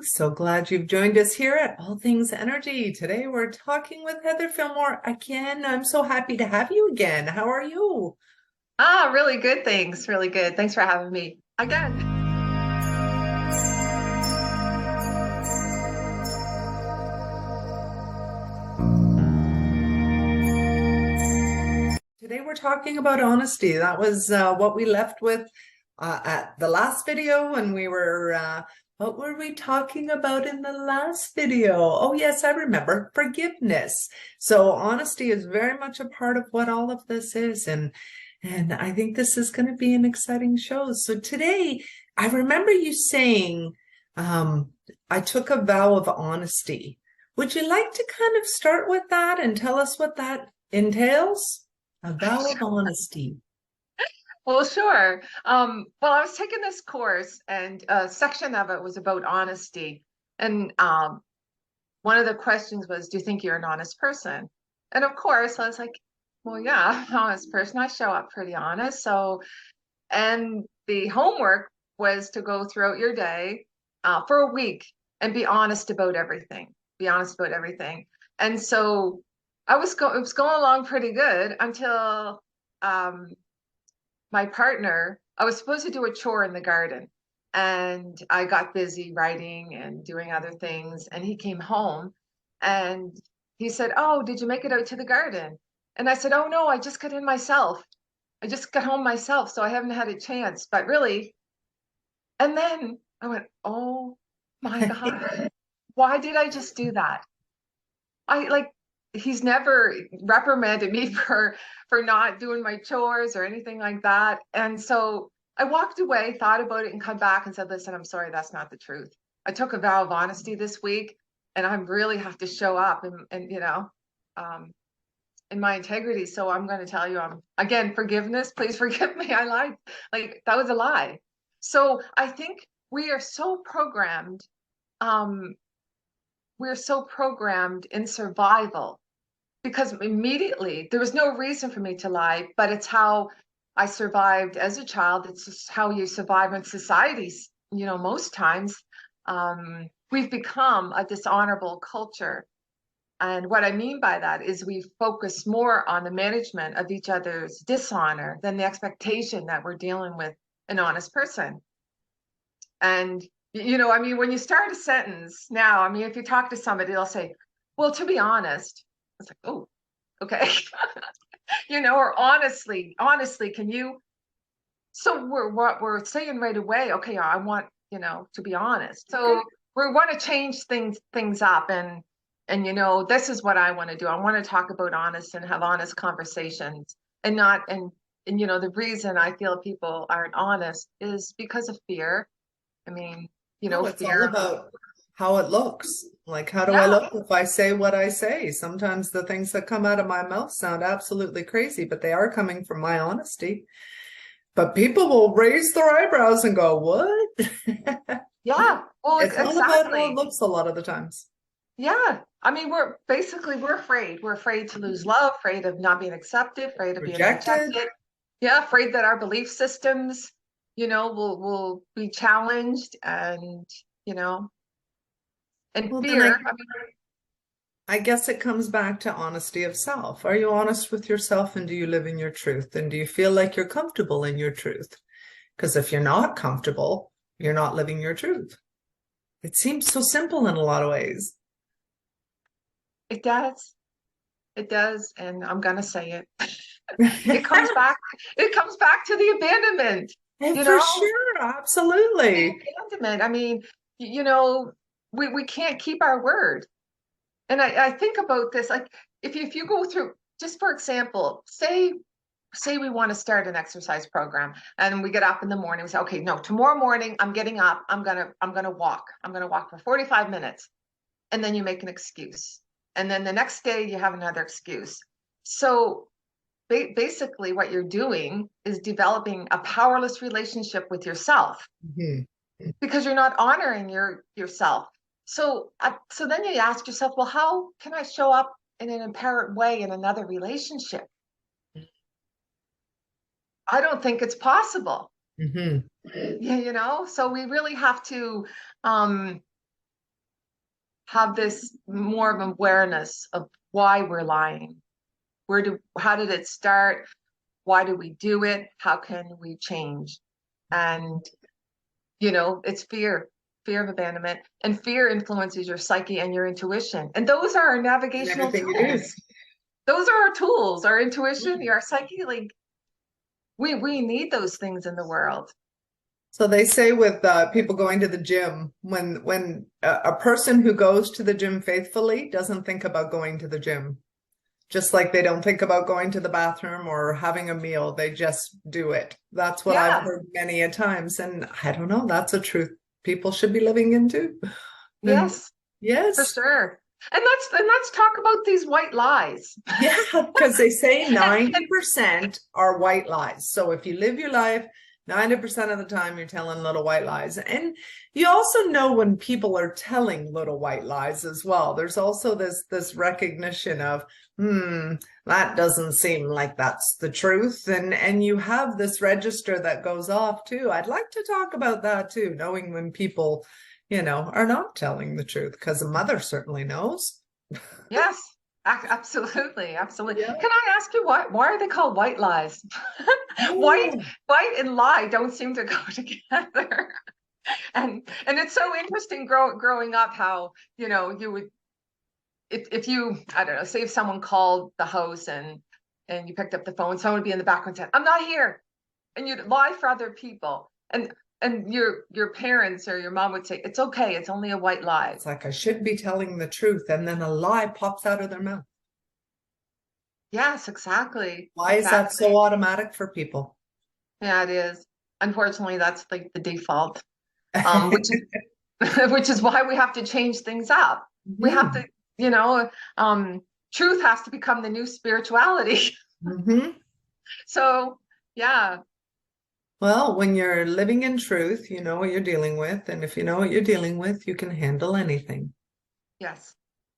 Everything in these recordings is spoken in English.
So glad you've joined us here at All Things Energy. Today we're talking with Heather Fillmore again. I'm so happy to have you again. How are you? Really good. Thanks. Really good. Thanks for having me again. Today we're talking about honesty. That was what we left with at the last video, and what were we talking about in the last video? Oh, yes, I remember forgiveness. So honesty is very much a part of what all of this is, and I think this is going to be an exciting show. So today, I remember you saying, um, I took a vow of honesty. Would you like to kind of start with that and tell us what that entails? A vow of honesty. Well, sure. Well, I was taking this course, and a section of it was about honesty. And one of the questions was, "Do you think you're an honest person?" And of course, I was like, "Well, yeah, I'm an honest person. I show up pretty honest." And the homework was to go throughout your day for a week and be honest about everything. Be honest about everything. And so it was going along pretty good until um, my partner. I was supposed to do a chore in the garden, and I got busy writing and doing other things. And he came home, and he said, "Oh, did you make it out to the garden?" And I said, "Oh no, I just got in myself. I just got home myself, so I haven't had a chance." But really, and then I went, "Oh my God, why did I just do that?" I like he's never reprimanded me for not doing my chores or anything like that. And so I walked away, thought about it, and come back and said, "Listen, I'm sorry, that's not the truth. I took a vow of honesty this week, and I really have to show up and um, in my integrity. So I'm going to tell you, I'm again, forgiveness. Please forgive me. I lied. Like that was a lie." So I think we are so programmed. Um, we're so programmed in survival because immediately there was no reason for me to lie, but it's how I survived as a child. It's just how you survive in societies. Most times we've become a dishonorable culture. And what I mean by that is we focus more on the management of each other's dishonor than the expectation that we're dealing with an honest person. And, I mean, when you start a sentence now, I mean, if you talk to somebody, they'll say, "Well, to be honest," it's like, "Oh, okay." Or honestly, can you? So what we're saying right away, okay, I want, to be honest. So we want to change things up and this is what I want to do. I want to talk about honest and have honest conversations and not and the reason I feel people aren't honest is because of fear. I mean, No, it's all fear. about how it looks. Like, how do I Yeah, look if I say what I say? Sometimes the things that come out of my mouth sound absolutely crazy, but they are coming from my honesty. But people will raise their eyebrows and go, "What?" yeah. Well, It's all about how it exactly. looks a lot of the times. Yeah. I mean, we're afraid. We're afraid to lose love, afraid of not being accepted, afraid of being Rejected. rejected. Yeah, afraid that our belief systems, will be challenged you know, and Well, then fear. I guess it comes back to honesty of self. Are you honest with yourself and do you live in your truth? And do you feel like you're comfortable in your truth? Because if you're not comfortable, you're not living your truth. It seems so simple in a lot of ways. It does. It does. And I'm gonna say it. It comes back, it comes back to the abandonment, And you for know, sure, the absolutely. abandonment. I mean, we can't keep our word. And I think about this, like if you go through, just for example, say we want to start an exercise program and we get up in the morning, we say, "Okay, no, tomorrow morning I'm getting up, I'm gonna walk. I'm gonna walk for 45 minutes." And then you make an excuse. And then the next day you have another excuse. So basically what you're doing is developing a powerless relationship with yourself Mhm. because you're not honoring yourself. So then you ask yourself, well, how can I show up in an empowered way in another relationship? I don't think it's possible. Mhm. Yeah, so we really have to um have this more of awareness of why we're lying. How did it start? Why do we do it? How can we change? And, it's fear of abandonment, and fear influences your psyche and your intuition. And those are our And navigational everything you do. tools. Those are our tools, our intuition, our psyche. Like we need those things in the world. So they say with people going to the gym, when a person who goes to the gym faithfully doesn't think about going to the gym, just like they don't think about going to the bathroom or having a meal, they just do it. That's what I've Yeah, heard many a times, and I don't know, that's a truth people should be living into. And yes, for yes, sure. And let's talk about these white lies. yeah, because they say And 90% are white lies. So if you live your life 90% of the time, you're telling little white lies. And you also know when people are telling little white lies as well. There's also this recognition of, that doesn't seem like that's the truth. And you have this register that goes off too. I'd like to talk about that too, knowing when people, are not telling the truth, because a mother certainly knows. yes, absolutely, absolutely. Yeah. Can I ask you why are they called white lies? White, Oh, white and lie don't seem to go together. And it's so interesting growing up how, you would, if you, I don't know, say if someone called the house and you picked up the phone, someone would be in the background saying, "I'm not here." And you'd lie for other people. And your parents or your mom would say, "It's okay, it's only a white lie." it's like I should be telling the truth, and then a lie pops out of their mouth. Yes, exactly. Why is that Exactly. so automatic for people? Yeah, it is. Unfortunately, that's like the default. Which is which is why we have to change things up. We have Hmm. to, you know, truth has to become the new spirituality. Hmm. So, yeah, Well, when you're living in truth, you know what you're dealing with. And if you know what you're dealing with, you can handle anything. yes,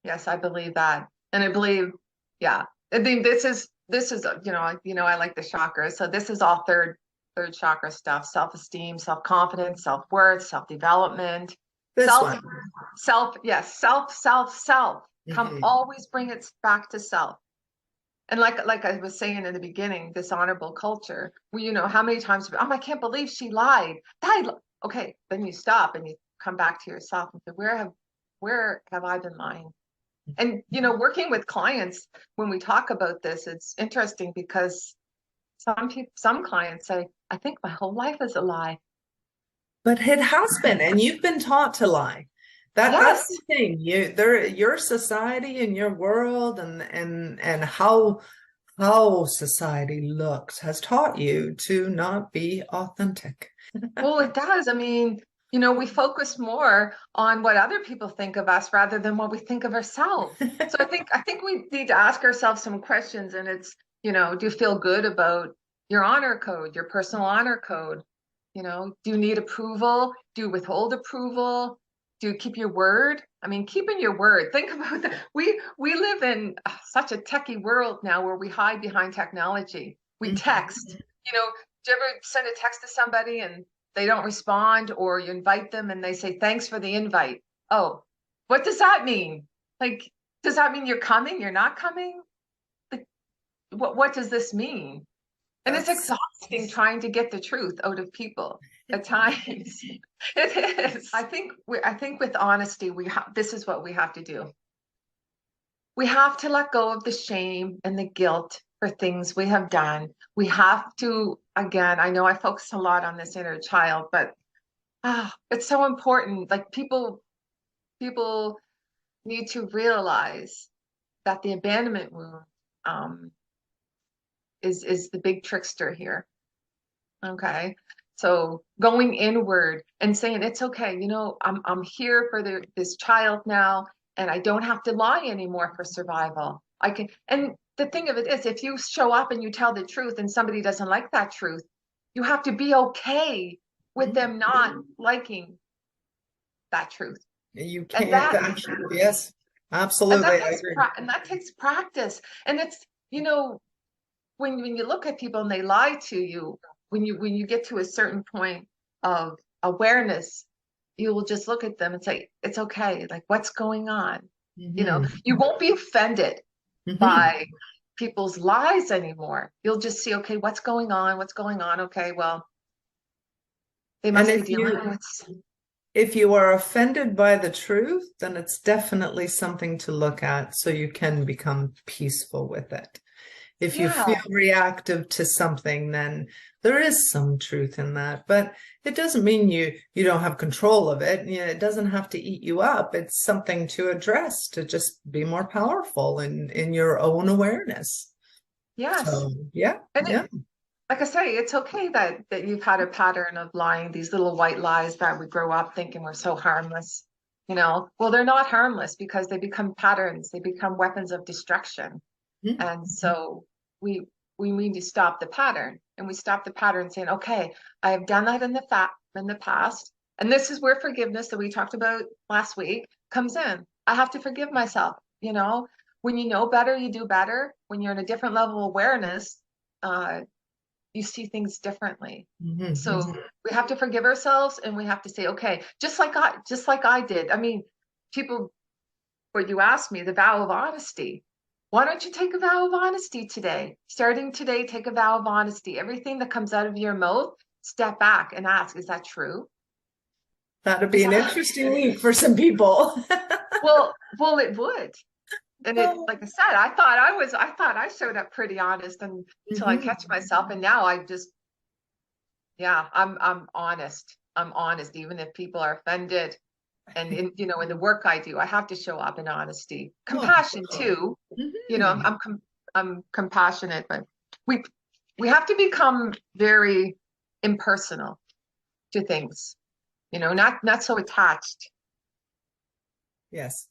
yes, I believe that, and I believe, yeah, I think this is I like the chakras, so this is all third chakra stuff: self-esteem, self-confidence, self-worth, self-development, This self one. yes, self. Come, Hmm. always bring it back to self. And like I was saying in the beginning, this honorable culture, how many times, oh, I can't believe she lied. Okay, then you stop and you come back to yourself and say, where have I been lying? And working with clients, when we talk about this, it's interesting because some clients say, I think my whole life is a lie. But it has been, and you've been taught to lie. That's Yes, the thing. Your society and your world and how society looks has taught you to not be authentic. well, it does. I mean, we focus more on what other people think of us rather than what we think of ourselves. So I think we need to ask ourselves some questions, and it's, do you feel good about your honor code, your personal honor code? Do you need approval? Do you withhold approval? Do you keep your word? I mean, keeping your word. Think about that. We live in such a techie world now where we hide behind technology. We text. Do you ever send a text to somebody and they don't respond, or you invite them and they say, "Thanks for the invite"? Oh, what does that mean? Like, does that mean you're coming? You're not coming? Like, what does this mean? And it's That's exhausting trying to get the truth out of people at times. It is. I think with honesty, this is what we have to do. We have to let go of the shame and the guilt for things we have done. We have to, again, I know I focus a lot on this inner child, but it's so important. Like people need to realize that the abandonment wound um, is the big trickster here. Okay. So going inward and saying, it's okay, I'm here for this child now, and I don't have to lie anymore for survival. I can, and the thing of it is, if you show up and you tell the truth and somebody doesn't like that truth, you have to be okay with them not liking that truth. you And can't that actually, yes, and absolutely. that I takes agree. and that takes practice. And it's, when you look at people and they lie to you, when you get to a certain point of awareness, you will just look at them and say, it's okay. Like, what's going on? You Hmm. won't be offended Hmm. by people's lies anymore. You'll just see, okay, what's going on? What's going on? Okay, well, they And must be dealing with. if you are offended by the truth, then it's definitely something to look at so you can become peaceful with it. If you feel Yeah, reactive to something, then there is some truth in that. But it doesn't mean you don't have control of it. You know, it doesn't have to eat you up. It's something to address to just be more powerful in your own awareness. yes. So yeah, And yeah. like I say, it's okay that you've had a pattern of lying, these little white lies that we grow up thinking were so harmless. Well, they're not harmless because they become patterns, they become weapons of destruction. And Mhm. so we need to stop the pattern. And we stop the pattern saying, okay, I have done that in the past. And this is where forgiveness that we talked about last week comes in. I have to forgive myself. When you know better, you do better. When you're in a different level of awareness, uh, you see things differently. So Mhm. we have to forgive ourselves and we have to say, okay, just like I did. I mean, people, what you asked me, the vow of honesty. Why don't you take a vow of honesty today? Starting today, take a vow of honesty. Everything that comes out of your mouth, step back and ask, is that true? That'd Is be an that interesting week for some people. well, it would. And it, like I said, I thought I showed up pretty honest until I catch Mhm. myself. And now I just, yeah, I'm honest. I'm honest, even if people are offended. And in the work I do, I have to show up in honesty, Oh, for compassion sure. too. Mhm. I'm compassionate, but we we have to become very impersonal to things. Not so attached. Yes.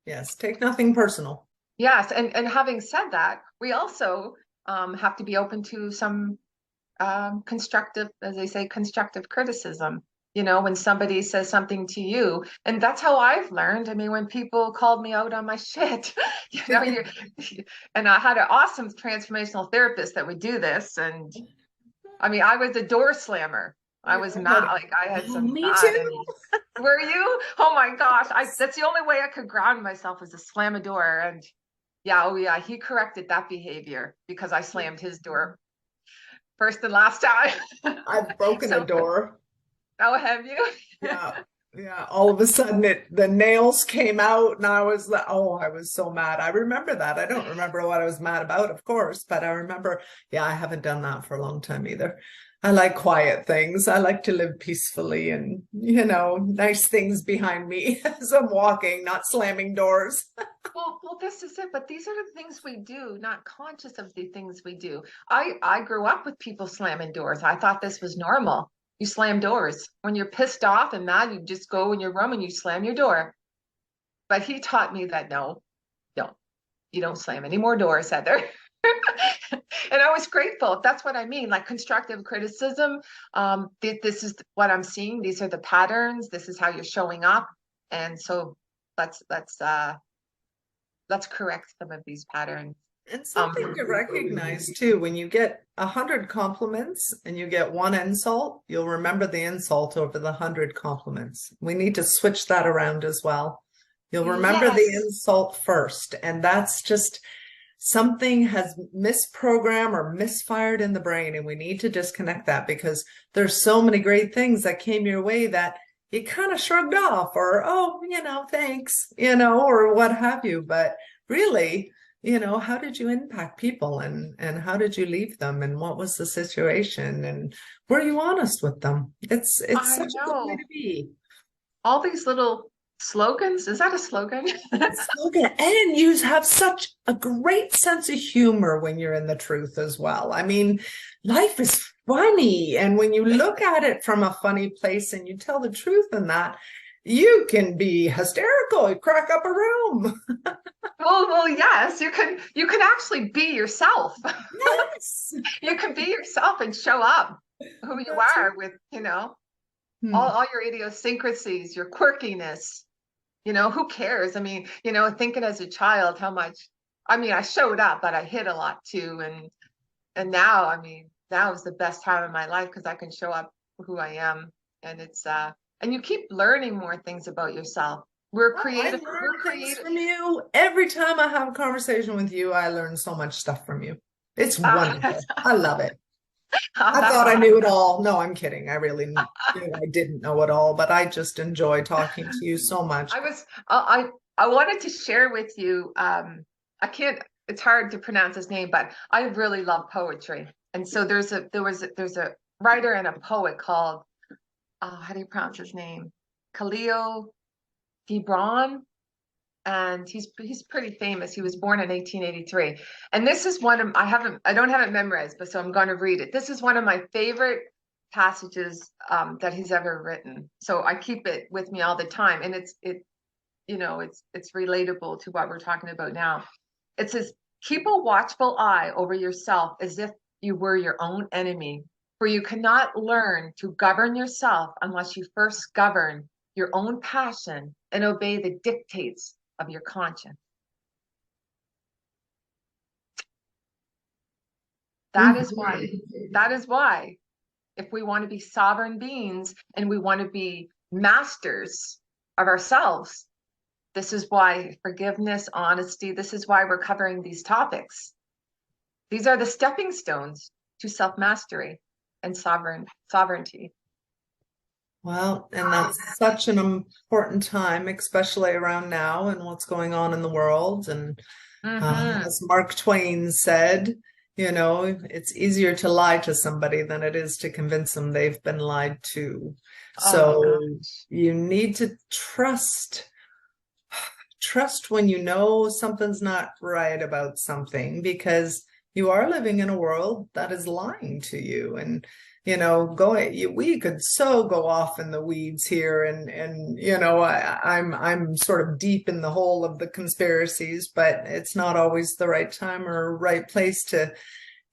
Yes. Take nothing personal. Yes, and having said that, we also have to be open to some constructive, as they say, constructive criticism. When somebody says something to you, and that's how I've learned. I mean, when people called me out on my shit, you and I had an awesome transformational therapist that would do this. And I mean, I was a door slammer. I Yeah, was I mad, had, like I had oh, some me bad too. and were you? Oh my gosh. That's the only way I could ground myself was to slam a door. And yeah, oh yeah, he corrected that behavior because I slammed his door first and last time. I've broken a So, door. oh, have you? Yeah. Yeah. All of a sudden the nails came out and I was like, oh, I was so mad. I remember that. I don't remember what I was mad about, of course, but I remember, yeah, I haven't done that for a long time either. I like quiet things. I like to live peacefully and, nice things behind me as I'm walking, not slamming doors. Well, this is it. But these are the things we do, not conscious of the things we do. I grew up with people slamming doors. I thought this was normal. You slam doors. When you're pissed off and mad, you just go in your room and you slam your door. But he taught me that no, don't. You don't slam any more doors, Heather. And I was grateful. That's what I mean, like constructive criticism. This is what I'm seeing. These are the patterns. This is how you're showing up. And so let's let's uh let's correct some of these patterns. And Um, something to recognize too, when you get 100 compliments and you get one insult, you'll remember the insult over the 100 compliments. We need to switch that around as well. You'll remember the yes, insult first, and that's just something has misprogrammed or misfired in the brain, and we need to disconnect that because there's so many great things that came your way that you kind of shrugged off or, oh, thanks, or what have you. But really, how did you impact people and how did you leave them and what was the situation and were you honest with them? It's I such a good way know. to be. All these little slogans. Is that a slogan? Slogan. And you have such a great sense of humor when you're in the truth as well. I mean, life is funny. And when you look at it from a funny place and you tell the truth in that, you can be hysterical, you crack up a room. Well, yes, you can actually be yourself. Yes, You can be yourself and show up who you that's are right. with, Hmm. all your idiosyncrasies, your quirkiness. Who cares? I mean, thinking as a child how much, I mean, I showed up, but I hid a lot too. And now, I mean, now is the best time of my life because I can show up who I am. And it's and you keep learning more things about yourself. We're I creative. learn We're things creative. from you. Every time I have a conversation with you, I learn so much stuff from you. It's That's, wonderful. I love it. I that's thought I awesome. knew it all. No, I'm kidding. I really knew I didn't know it all, but I just enjoy talking to you so much. I was I wanted to share with you. I can't. It's hard to pronounce his name, but I really love poetry. And so there's a writer and a poet called how do you pronounce his name? Khalil Gibran, and he's pretty famous. He was born in 1883, and this is one of I don't have it memorized, but so I'm going to read it. This is one of my favorite passages that he's ever written. So I keep it with me all the time, and it's relatable to what we're talking about now. It says, "Keep a watchful eye over yourself as if you were your own enemy, for you cannot learn to govern yourself unless you first govern your own passion and obey the dictates of your conscience." That is Mhm. why, that is why, if we want to be sovereign beings and we want to be masters of ourselves, this is why forgiveness, honesty, this is why we're covering these topics. These are the stepping stones to self-mastery and sovereignty. Well, and that's such an important time, especially around now and what's going on in the world. And Mm-hmm. as Mark Twain said, it's easier to lie to somebody than it is to convince them they've been lied to. Oh So gosh. you need to trust when you know something's not right about something, because you are living in a world that is lying to you. And we could so go off in the weeds here, and I'm sort of deep in the hole of the conspiracies, but it's not always the right time or right place to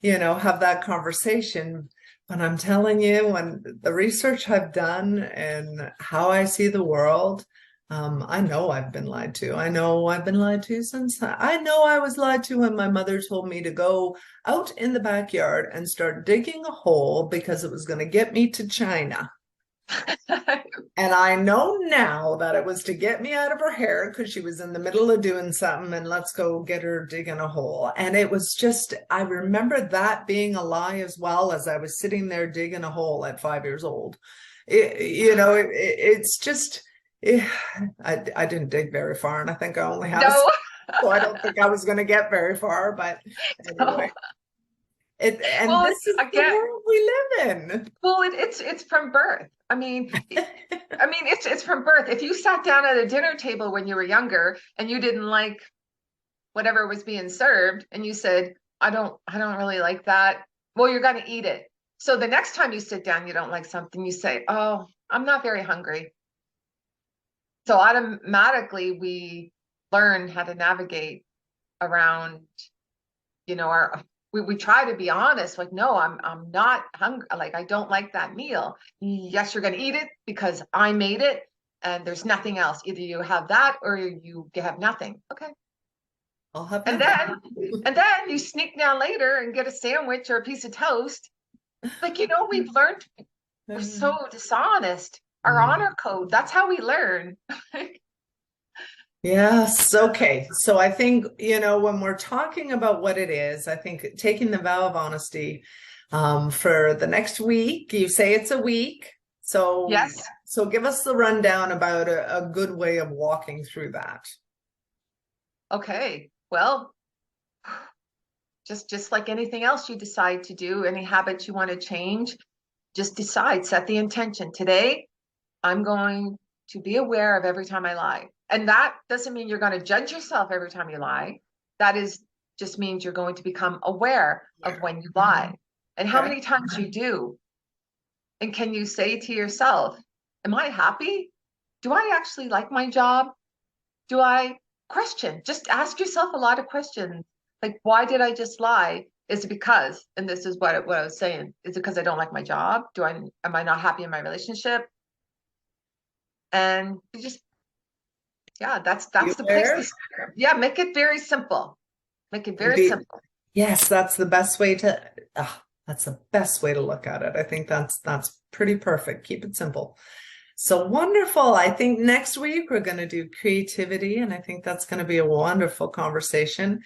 have that conversation. But I'm telling you, when the research I've done and how I see the world, I know I've been lied to. I know I've been lied to since I know I was lied to when my mother told me to go out in the backyard and start digging a hole because it was going to get me to China. And I know now that it was to get me out of her hair because she was in the middle of doing something, and let's go get her digging a hole. And it was just, I remember that being a lie as well, as I was sitting there digging a hole at 5 years old. It's just, eh, I didn't dig very far, and I think I only have No. so I don't think I was going to get very far. But anyway, and Well, this is the again, world we live in. well, it's from birth. I mean, it's from birth. If you sat down at a dinner table when you were younger and you didn't like whatever was being served, and you said, I don't really like that," well, you're going to eat it. So the next time you sit down, you don't like something, you say, "Oh, I'm not very hungry." So automatically we learn how to navigate around, our we try to be honest, like, no, I'm not hungry, like, I don't like that meal. Yes, you're going to eat it because I made it, and there's nothing else. Either you have that or you have nothing. Okay. I'll have And nothing. then you sneak down later and get a sandwich or a piece of toast. Like, we've learned we're so dishonest. Our Mm. honor code, that's how we learn. Yes. Okay. So I think, when we're talking about what it is, I think taking the vow of honesty for the next week, you say it's a week. So, Yes. so give us the rundown about a good way of walking through that. Okay. Well, just like anything else you decide to do, any habits you want to change, just decide, set the intention. Today, I'm going to be aware of every time I lie. And that doesn't mean you're going to judge yourself every time you lie. That is just means you're going to become aware of when you lie and how Okay. many times you do. And can you say to yourself, am I happy? Do I actually like my job? Do I question? Just ask yourself a lot of questions. Like, why did I just lie? Is it because, and this is what I was saying, is it because I don't like my job? Am I not happy in my relationship? And you just, yeah, Be that's the place to aware. start. Yeah, make it very simple. Make it And very be, simple. yes, that's the best way to, that's the best way to look at it. I think that's pretty perfect. Keep it simple. So wonderful. I think next week we're going to do creativity, and I think that's going to be a wonderful conversation.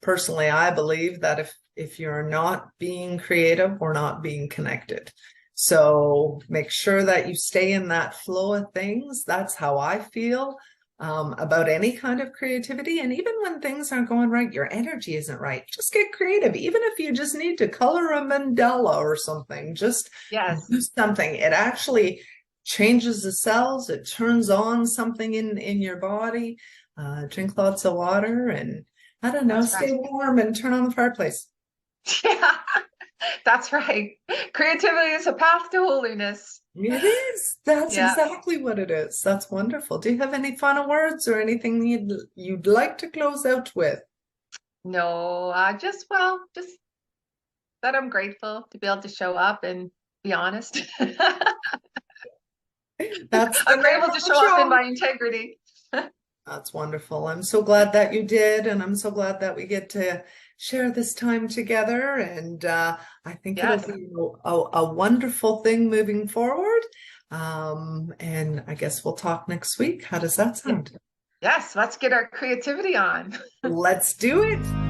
Personally, I believe that if you're not being creative, we're not being connected. So make sure that you stay in that flow of things. That's how I feel about any kind of creativity. And even when things aren't going right, your energy isn't right. Just get creative. Even if you just need to color a mandala or something, just Yes, do something. It actually changes the cells. It turns on something in your body. Drink lots of water and I don't know, that's stay right. warm and turn on the fireplace. Yeah, that's right. Creativity is a path to holiness. It is. That's Yeah. exactly what it is. That's wonderful. Do you have any final words or anything you'd like to close out with? No, just that I'm grateful to be able to show up and be honest. That's the I'm name grateful of to the show up in show. my integrity. That's wonderful. I'm so glad that you did, and I'm so glad that we get to share this time together. And I think it'll Yes. be a wonderful thing moving forward. And I guess we'll talk next week. How does that Yeah. sound? Yes, let's get our creativity on. Let's do it.